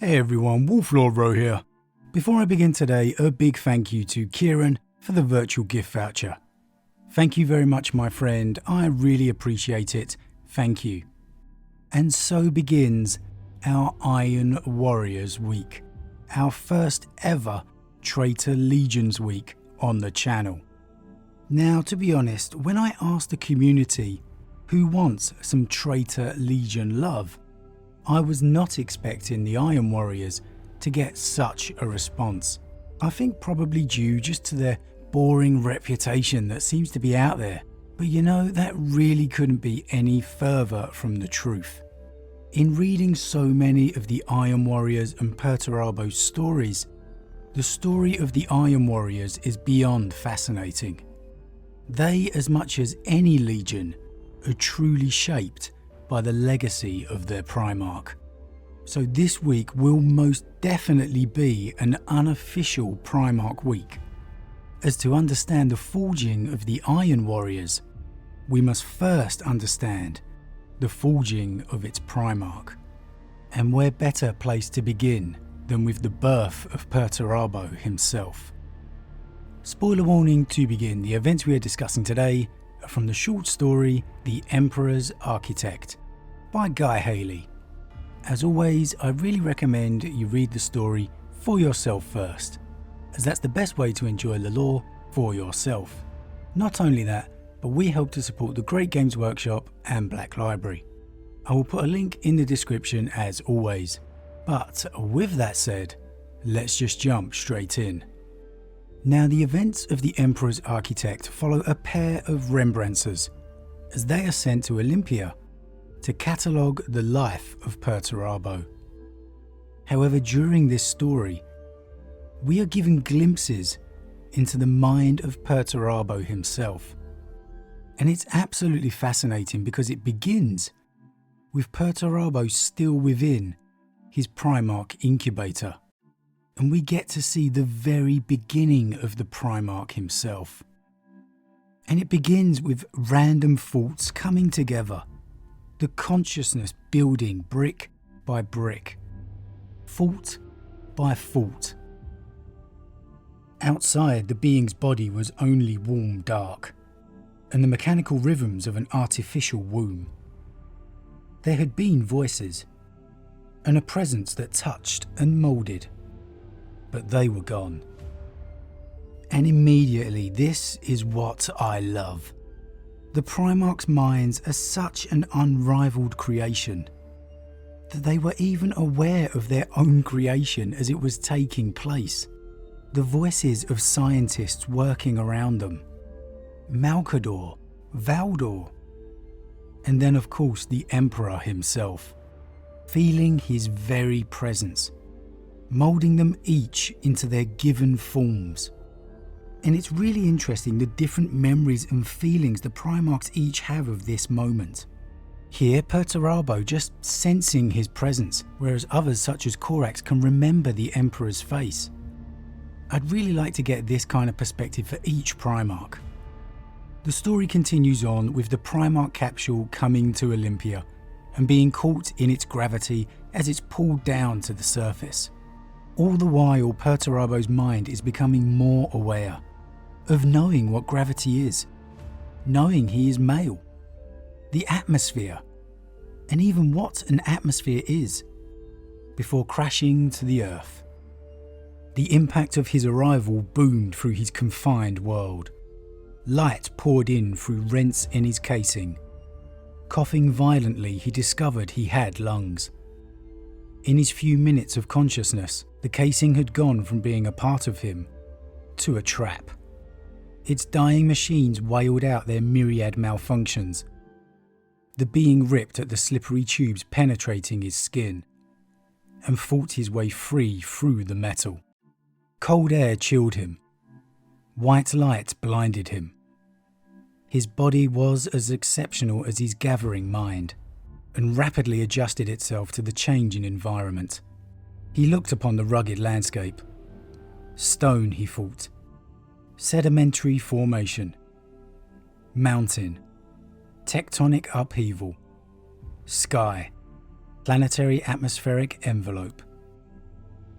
Hey everyone, Wolf Lord Rho here. Before I begin today, a big thank you to Kieran for the virtual gift voucher. Thank you very much, my friend. I really appreciate it. Thank you. And so begins our Iron Warriors week, our first ever Traitor Legions week on the channel. Now, to be honest, when I asked the community who wants some Traitor Legion love, I was not expecting the Iron Warriors to get such a response. I think probably due just to their boring reputation that seems to be out there. But you know, that really couldn't be any further from the truth. In reading so many of the Iron Warriors and Perturabo stories, the story of the Iron Warriors is beyond fascinating. They, as much as any legion, are truly shaped by the legacy of their Primarch. So this week will most definitely be an unofficial Primarch week. As to understand the forging of the Iron Warriors, we must first understand the forging of its Primarch. And where better place to begin than with the birth of Perturabo himself. Spoiler warning to begin, the events we are discussing today are from the short story The Emperor's Architect by Guy Haley. As always, I really recommend you read the story for yourself first, as that's the best way to enjoy the lore for yourself. Not only that, but we help to support the great Games Workshop and Black Library. I will put a link in the description as always. But with that said, let's just jump straight in. Now, the events of The Emperor's Architect follow a pair of Rembrandters as they are sent to Olympia to catalogue the life of Perturabo. However, during this story, we are given glimpses into the mind of Perturabo himself. And it's absolutely fascinating because it begins with Perturabo still within his Primarch incubator. And we get to see the very beginning of the Primarch himself. And it begins with random thoughts coming together. The consciousness building brick by brick, thought by thought. Outside, the being's body was only warm dark, and the mechanical rhythms of an artificial womb. There had been voices, and a presence that touched and moulded, but they were gone. And immediately, this is what I love. The Primarch's minds are such an unrivaled creation that they were even aware of their own creation as it was taking place. The voices of scientists working around them, Malcador, Valdor, and then of course the Emperor himself, feeling his very presence, moulding them each into their given forms. And it's really interesting the different memories and feelings the Primarchs each have of this moment. Here, Perturabo just sensing his presence, whereas others such as Corax can remember the Emperor's face. I'd really like to get this kind of perspective for each Primarch. The story continues on with the Primarch capsule coming to Olympia and being caught in its gravity as it's pulled down to the surface. All the while, Perturabo's mind is becoming more aware of knowing what gravity is, knowing he is male, the atmosphere, and even what an atmosphere is, before crashing to the earth. The impact of his arrival boomed through his confined world. Light poured in through rents in his casing. Coughing violently, he discovered he had lungs. In his few minutes of consciousness, the casing had gone from being a part of him to a trap. Its dying machines wailed out their myriad malfunctions. The being ripped at the slippery tubes penetrating his skin and fought his way free through the metal. Cold air chilled him. White light blinded him. His body was as exceptional as his gathering mind and rapidly adjusted itself to the change in environment. He looked upon the rugged landscape. Stone, he thought. Sedimentary formation. Mountain. Tectonic upheaval. Sky. Planetary atmospheric envelope.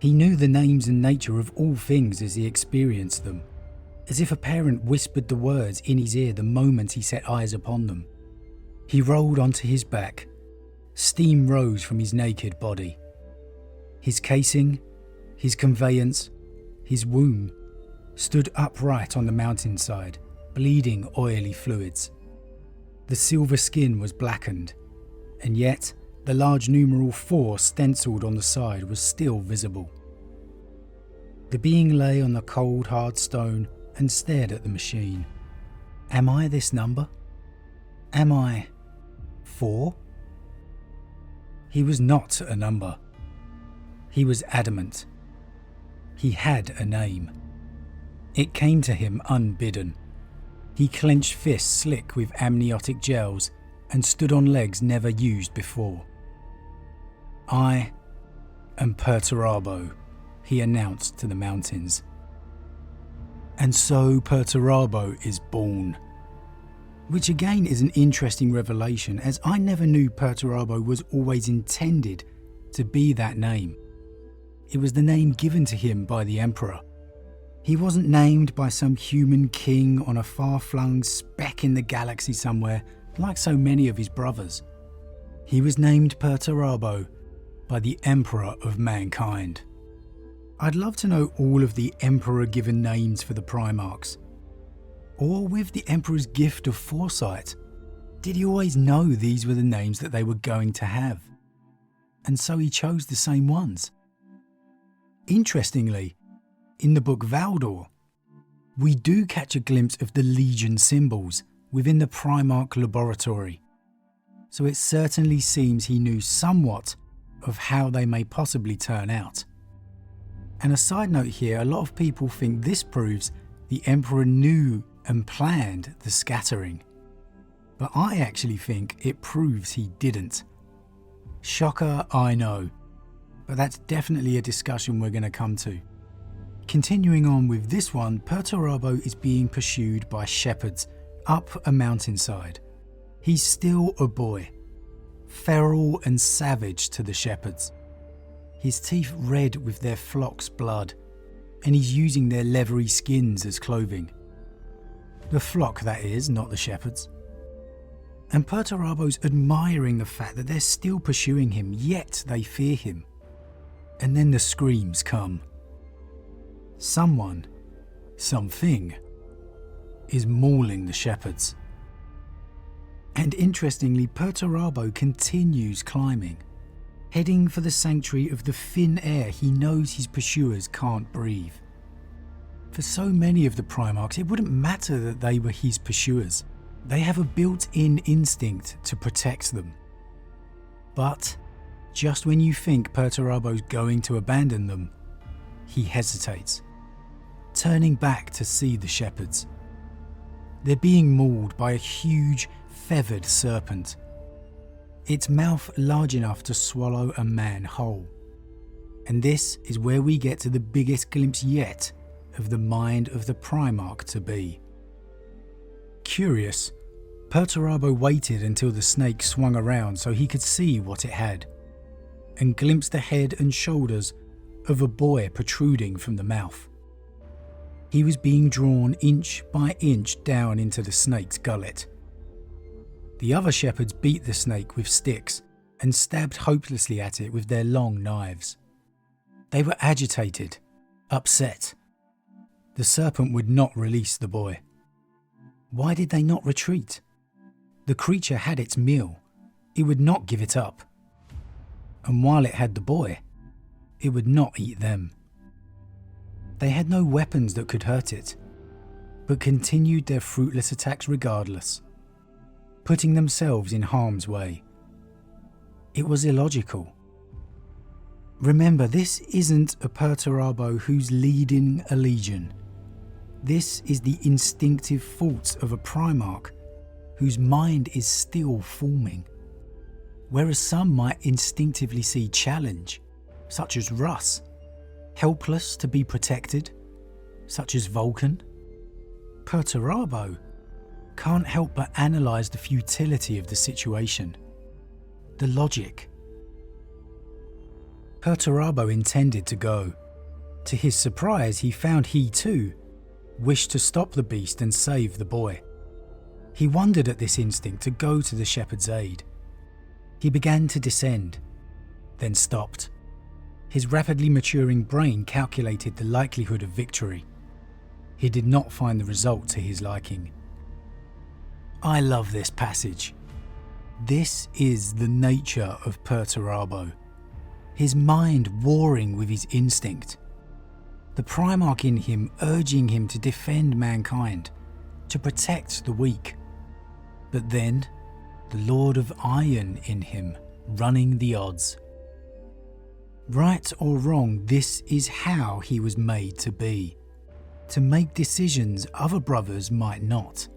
He knew the names and nature of all things as he experienced them, as if a parent whispered the words in his ear the moment he set eyes upon them. He rolled onto his back. Steam rose from his naked body. His casing, his conveyance, his womb stood upright on the mountainside, bleeding oily fluids. The silver skin was blackened, and yet the large numeral 4 stenciled on the side was still visible. The being lay on the cold, hard stone and stared at the machine. Am I this number? Am I 4? He was not a number. He was adamant. He had a name. It came to him unbidden. He clenched fists slick with amniotic gels and stood on legs never used before. I am Perturabo, he announced to the mountains. And so Perturabo is born. Which again is an interesting revelation, as I never knew Perturabo was always intended to be that name. It was the name given to him by the Emperor. He wasn't named by some human king on a far-flung speck in the galaxy somewhere, like so many of his brothers. He was named Perturabo by the Emperor of mankind. I'd love to know all of the Emperor-given names for the Primarchs. Or with the Emperor's gift of foresight, did he always know these were the names that they were going to have? And so he chose the same ones. Interestingly, in the book Valdor, we do catch a glimpse of the Legion symbols within the Primarch laboratory. So it certainly seems he knew somewhat of how they may possibly turn out. And a side note here, a lot of people think this proves the Emperor knew and planned the scattering. But I actually think it proves he didn't. Shocker, I know. But that's definitely a discussion we're going to come to. Continuing on with this one, Perturabo is being pursued by shepherds up a mountainside. He's still a boy, feral and savage to the shepherds. His teeth red with their flock's blood, and he's using their leathery skins as clothing. The flock, that is, not the shepherds. And Perturabo's admiring the fact that they're still pursuing him, yet they fear him. And then the screams come. Someone, something, is mauling the shepherds. And interestingly, Perturabo continues climbing, heading for the sanctuary of the thin air he knows his pursuers can't breathe. For so many of the Primarchs, it wouldn't matter that they were his pursuers. They have a built-in instinct to protect them. But just when you think Perturabo's going to abandon them, he hesitates, turning back to see the shepherds. They're being mauled by a huge, feathered serpent, its mouth large enough to swallow a man whole. And this is where we get to the biggest glimpse yet of the mind of the Primarch to be. Curious, Perturabo waited until the snake swung around so he could see what it had, and glimpsed the head and shoulders of a boy protruding from the mouth. He was being drawn inch by inch down into the snake's gullet. The other shepherds beat the snake with sticks and stabbed hopelessly at it with their long knives. They were agitated, upset. The serpent would not release the boy. Why did they not retreat? The creature had its meal. It would not give it up. And while it had the boy, it would not eat them. They had no weapons that could hurt it, but continued their fruitless attacks regardless, putting themselves in harm's way. It was illogical. Remember, this isn't a Perturabo who's leading a legion. This is the instinctive thoughts of a Primarch whose mind is still forming. Whereas some might instinctively see challenge, such as Russ, helpless to be protected, such as Vulcan, Perturabo can't help but analyse the futility of the situation, the logic. Perturabo intended to go. To his surprise, he found he too wished to stop the beast and save the boy. He wondered at this instinct to go to the shepherd's aid. He began to descend, then stopped. His rapidly maturing brain calculated the likelihood of victory. He did not find the result to his liking. I love this passage. This is the nature of Perturabo. His mind warring with his instinct. The Primarch in him urging him to defend mankind, to protect the weak. But then, the Lord of Iron in him running the odds. Right or wrong, this is how he was made to be. To make decisions other brothers might not.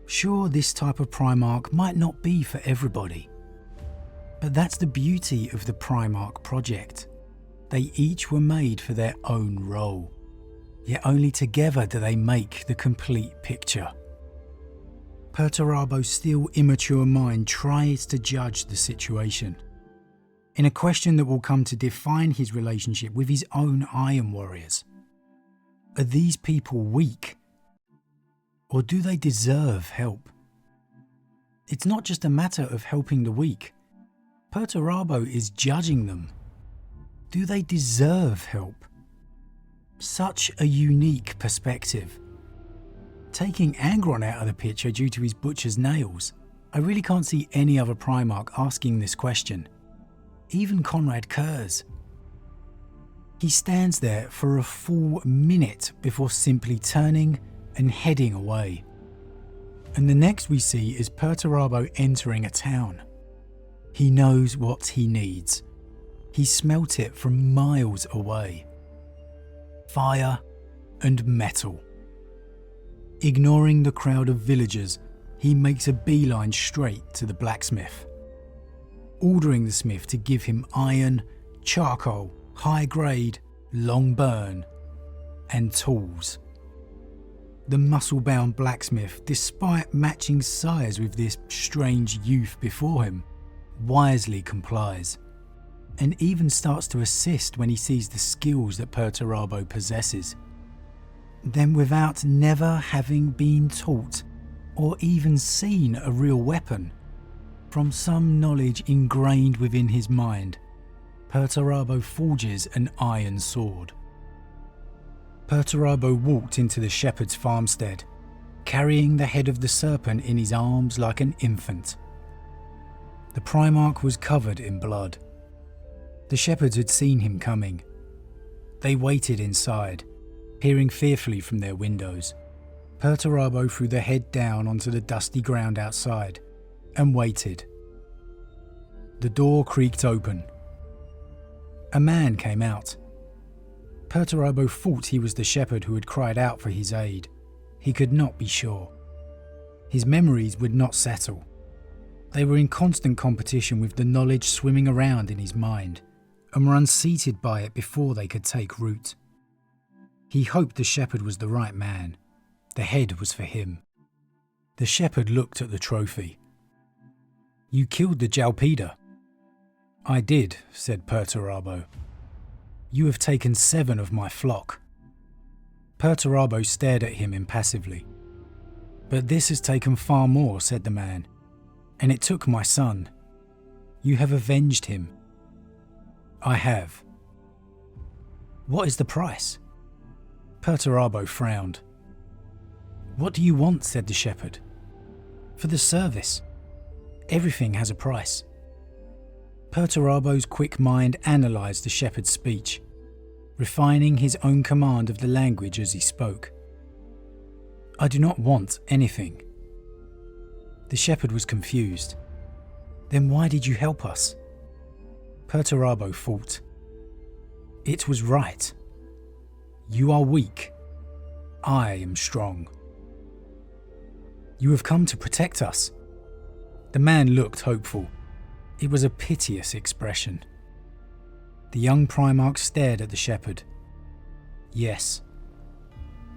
Sure, this type of Primarch might not be for everybody. But that's the beauty of the Primarch project. They each were made for their own role. Yet only together do they make the complete picture. Perturabo's still immature mind tries to judge the situation. In a question that will come to define his relationship with his own Iron Warriors. Are these people weak? Or do they deserve help? It's not just a matter of helping the weak. Perturabo is judging them. Do they deserve help? Such a unique perspective. Taking Angron out of the picture due to his butcher's nails, I really can't see any other Primarch asking this question. Even Conrad Kurz. He stands there for a full minute before simply turning and heading away. And the next we see is Perturabo entering a town. He knows what he needs. He smelt it from miles away. Fire and metal. Ignoring the crowd of villagers, he makes a beeline straight to the blacksmith, ordering the smith to give him iron, charcoal, high grade, long burn, and tools. The muscle-bound blacksmith, despite matching size with this strange youth before him, wisely complies, and even starts to assist when he sees the skills that Perturabo possesses. Then, without never having been taught or even seen a real weapon, from some knowledge ingrained within his mind, Perturabo forges an iron sword. Perturabo walked into the shepherd's farmstead, carrying the head of the serpent in his arms like an infant. The Primarch was covered in blood. The shepherds had seen him coming. They waited inside, peering fearfully from their windows. Perturabo threw the head down onto the dusty ground outside and waited. The door creaked open. A man came out. Perturabo thought he was the shepherd who had cried out for his aid. He could not be sure. His memories would not settle. They were in constant competition with the knowledge swimming around in his mind, and were unseated by it before they could take root. He hoped the shepherd was the right man. The head was for him. The shepherd looked at the trophy. "You killed the Jalpida." "I did," said Perturabo. "You have taken 7 of my flock." Perturabo stared at him impassively. "But this has taken far more," said the man. "And it took my son. You have avenged him." "I have." "What is the price?" Perturabo frowned. "What do you want?" said the shepherd. "For the service. Everything has a price." Perturabo's quick mind analysed the shepherd's speech, refining his own command of the language as he spoke. "I do not want anything." The shepherd was confused. "Then why did you help us?" Perturabo thought. "It was right. You are weak. I am strong. You have come to protect us." The man looked hopeful. It was a piteous expression. The young Primarch stared at the shepherd. "Yes,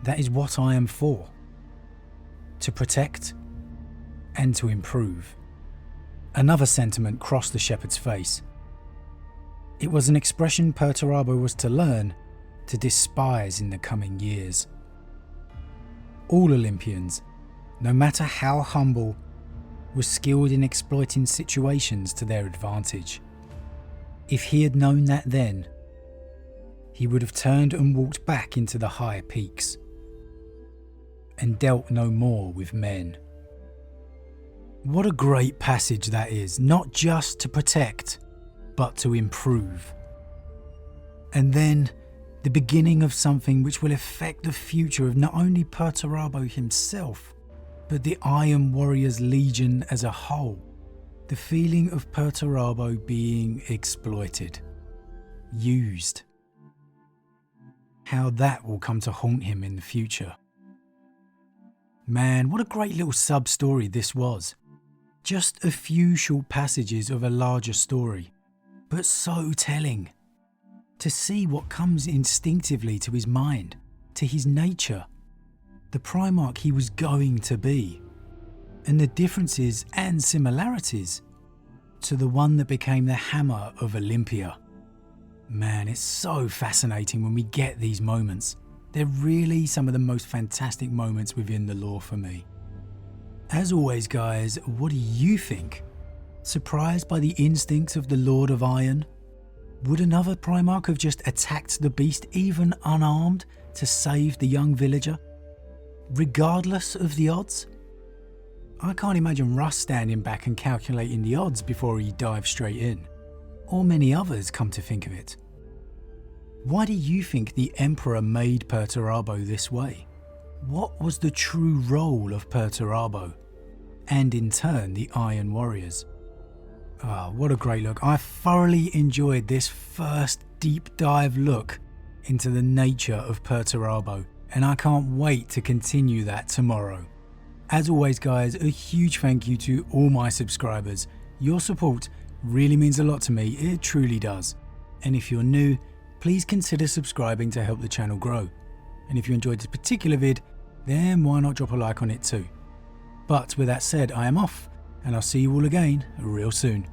that is what I am for. To protect and to improve." Another sentiment crossed the shepherd's face. It was an expression Perturabo was to learn to despise in the coming years. All Olympians, no matter how humble, were skilled in exploiting situations to their advantage. If he had known that then, he would have turned and walked back into the higher peaks and dealt no more with men. What a great passage that is, not just to protect, but to improve. And then the beginning of something which will affect the future of not only Perturabo himself, but the Iron Warriors Legion as a whole. The feeling of Perturabo being exploited, used. How that will come to haunt him in the future. Man, what a great little sub-story this was. Just a few short passages of a larger story, but so telling. To see what comes instinctively to his mind, to his nature, the Primarch he was going to be, and the differences and similarities to the one that became the Hammer of Olympia. Man, it's so fascinating when we get these moments. They're really some of the most fantastic moments within the lore for me. As always guys, what do you think? Surprised by the instincts of the Lord of Iron? Would another Primarch have just attacked the beast even unarmed to save the young villager, regardless of the odds? I can't imagine Russ standing back and calculating the odds before he dives straight in, or many others come to think of it. Why do you think the Emperor made Perturabo this way? What was the true role of Perturabo, and in turn the Iron Warriors? Ah, what a great look. I thoroughly enjoyed this first deep dive look into the nature of Perturabo, and I can't wait to continue that tomorrow. As always guys, a huge thank you to all my subscribers. Your support really means a lot to me, it truly does. And if you're new, please consider subscribing to help the channel grow. And if you enjoyed this particular vid, then why not drop a like on it too. But with that said, I am off, and I'll see you all again real soon.